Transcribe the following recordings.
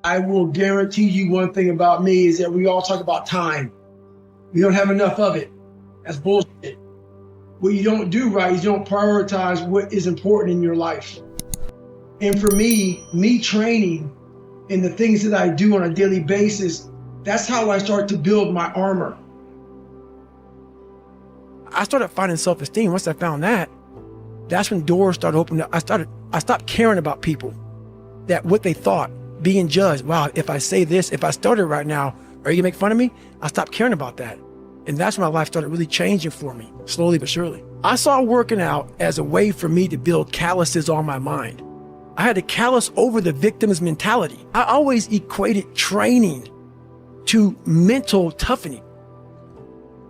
I will guarantee you one thing about me is that we all talk about time. We don't have enough of it. That's bullshit. What you don't do right is you don't prioritize what is important in your life. And for me training and the things that I do on a daily basis, that's how I start to build my armor. I started finding self-esteem. Once I found that, that's when doors started opening up. I stopped caring about people, that what they thought, being judged. Wow, if I say this, if I started right now, are you gonna make fun of me? I stopped caring about that. And that's when my life started really changing for me, slowly but surely. I saw working out as a way for me to build calluses on my mind. I had to callous over the victim's mentality. I always equated training to mental toughening.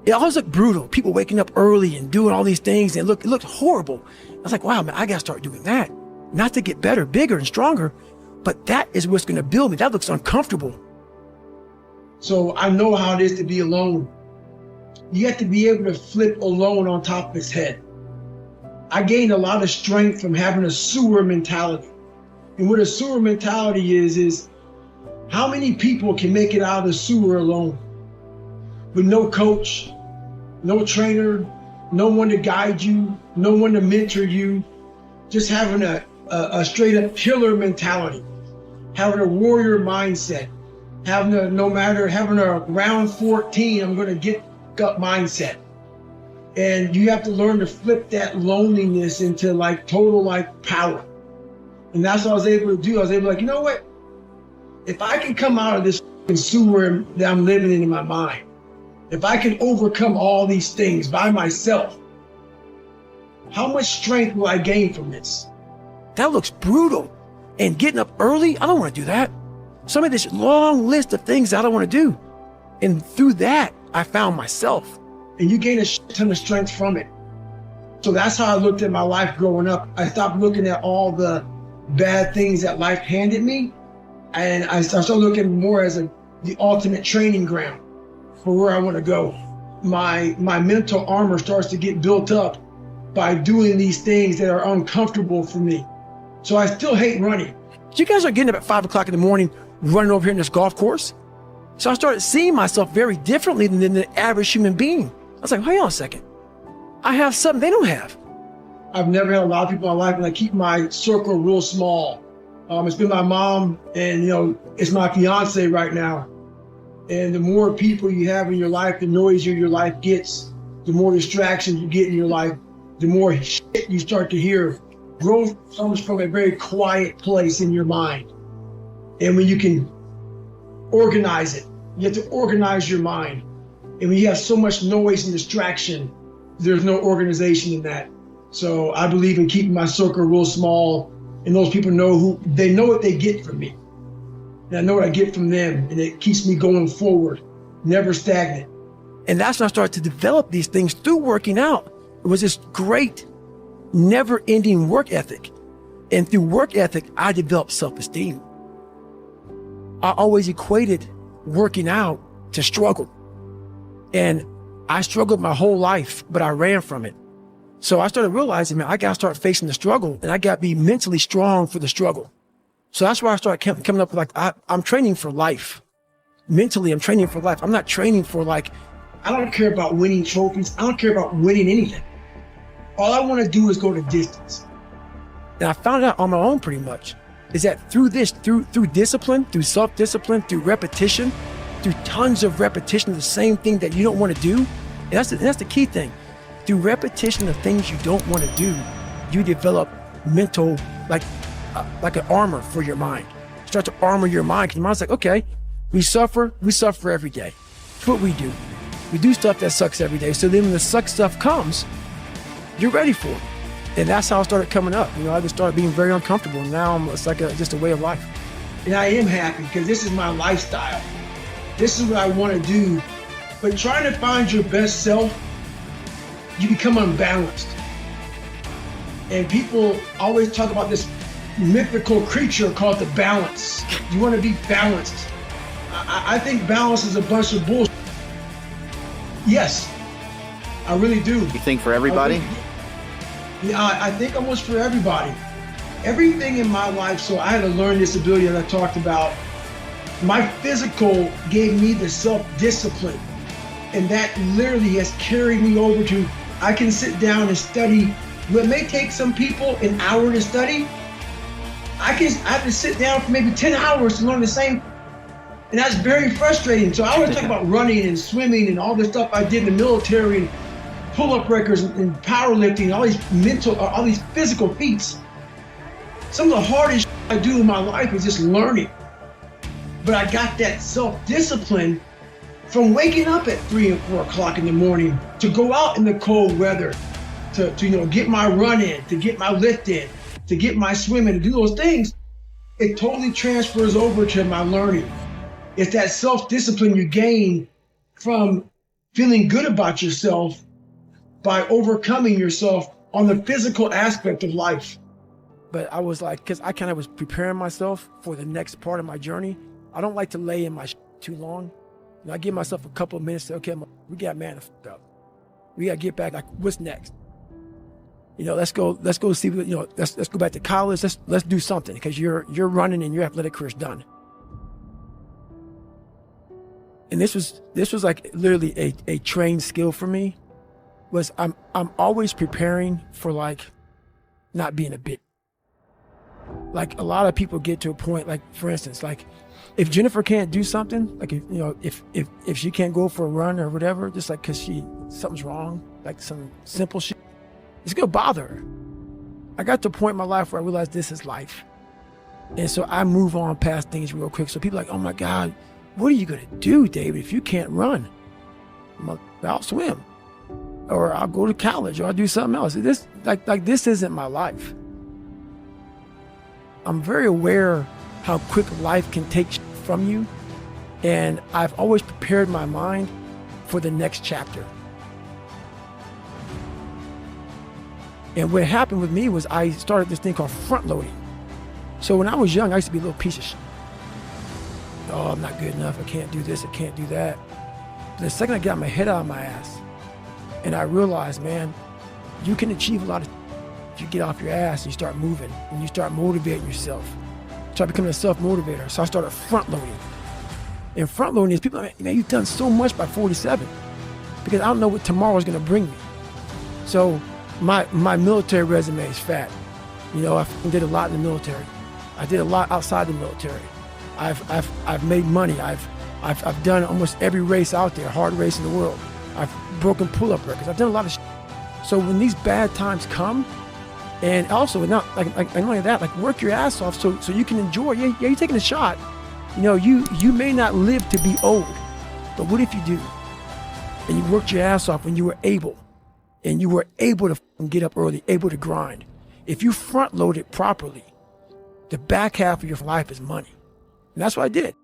It always looked brutal. People waking up early and doing all these things, and it looked horrible. I was like, wow, man, I gotta start doing that. Not to get better, bigger, and stronger, but that is what's gonna build me. That looks uncomfortable. So I know how it is to be alone. You have to be able to flip alone on top of his head. I gained a lot of strength from having a sewer mentality. And what a sewer mentality is how many people can make it out of the sewer alone? With no coach, no trainer, no one to guide you, no one to mentor you, just having a straight up killer mentality, having a warrior mindset, having a round 14, I'm gonna get up mindset. And you have to learn to flip that loneliness into like total like power. And that's what I was able to do. I was able to like, you know what? If I can come out of this sewer that I'm living in my mind, if I can overcome all these things by myself, how much strength will I gain from this? That looks brutal. And getting up early, I don't want to do that. Some of this long list of things I don't want to do. And through that, I found myself. And you gain a ton of strength from it. So that's how I looked at my life growing up. I stopped looking at all the bad things that life handed me. And I started looking more as the ultimate training ground for where I want to go. My mental armor starts to get built up by doing these things that are uncomfortable for me. So I still hate running. You guys are getting up at 5 o'clock in the morning, running over here in this golf course. So I started seeing myself very differently than the average human being. I was like, hold on a second. I have something they don't have. I've never had a lot of people in my life, and I keep my circle real small. It's been my mom, and it's my fiance right now. And the more people you have in your life, the noisier your life gets. The more distractions you get in your life, the more shit you start to hear. Growth comes from a very quiet place in your mind. And when you can organize it, you have to organize your mind. And when you have so much noise and distraction, there's no organization in that. So I believe in keeping my circle real small, and those people know what they get from me. And I know what I get from them, and it keeps me going forward, never stagnant. And that's when I started to develop these things through working out. It was this great, never-ending work ethic. And through work ethic, I developed self-esteem. I always equated working out to struggle. And I struggled my whole life, but I ran from it. So I started realizing, man, I got to start facing the struggle, and I got to be mentally strong for the struggle. So that's why I started coming up with I'm training for life. Mentally, I'm training for life. I'm not training for I don't care about winning trophies. I don't care about winning anything. All I want to do is go the distance. And I found out on my own pretty much, is that through discipline, through self-discipline, through repetition, through tons of repetition of the same thing that you don't want to do, and that's the key thing. Through repetition of things you don't want to do, you develop mental, like an armor for your mind. You start to armor your mind, because your mind's like, okay, we suffer every day. That's what we do. We do stuff that sucks every day. So then when the suck stuff comes, you're ready for it. And that's how I started coming up. I just started being very uncomfortable. And now it's like just a way of life. And I am happy because this is my lifestyle. This is what I want to do. But trying to find your best self, you become unbalanced. And people always talk about this mythical creature called the balance. You want to be balanced. I think balance is a bunch of bullshit. Yes, I really do. You think for everybody? I think almost for everybody. Everything in my life, so I had a learning disability that I talked about. My physical gave me the self-discipline, and that literally has carried me over to, I can sit down and study what may take some people an hour to study. I have to sit down for maybe 10 hours to learn the same. And that's very frustrating. So I always talk about running and swimming and all the stuff I did in the military, and pull-up records and powerlifting, all these physical feats. Some of the hardest I do in my life is just learning. But I got that self-discipline from waking up at 3 and 4 o'clock in the morning to go out in the cold weather, to get my run in, to get my lift in, to get my swim in, to do those things. It totally transfers over to my learning. It's that self-discipline you gain from feeling good about yourself by overcoming yourself on the physical aspect of life. But I was like, because I kind of was preparing myself for the next part of my journey. I don't like to lay in my too long. I give myself a couple of minutes to, okay, we got man up. We got to get back, like, what's next? Let's go see, let's go back to college. Let's do something, because you're running and your athletic career's done. And this was like literally a trained skill for me, was I'm always preparing for, like, not being a bitch. Like, a lot of people get to a point, like, for instance, like, if Jennifer can't do something, like, if she can't go for a run or whatever, just like, cause something's wrong, like some simple shit, it's gonna bother her. I got to a point in my life where I realized this is life. And so I move on past things real quick. So people are like, oh my God, what are you gonna do, David, if you can't run? I'll swim, or I'll go to college, or I'll do something else. This this isn't my life. I'm very aware how quick life can take from you, and I've always prepared my mind for the next chapter. And what happened with me was I started this thing called front loading. So when I was young, I used to be a little piece of shit. Oh, I'm not good enough. I can't do this. I can't do that. But the second I got my head out of my ass, and I realized, man, you can achieve a lot of if you get off your ass and you start moving and you start motivating yourself. Start becoming a self-motivator. So I started front loading. And front loading is people are like, man, you've done so much by 47, because I don't know what tomorrow's gonna bring me. So my military resume is fat. I did a lot in the military. I did a lot outside the military. I've made money. I've done almost every race out there, hard race in the world. I've broken pull-up records. I've done a lot of shit. So when these bad times come, and also not like only that, like, work your ass off so you can enjoy. Yeah, you're taking a shot. You may not live to be old, but what if you do? And you worked your ass off when you were able, and you were able to get up early, able to grind. If you front load it properly, the back half of your life is money. And that's what I did.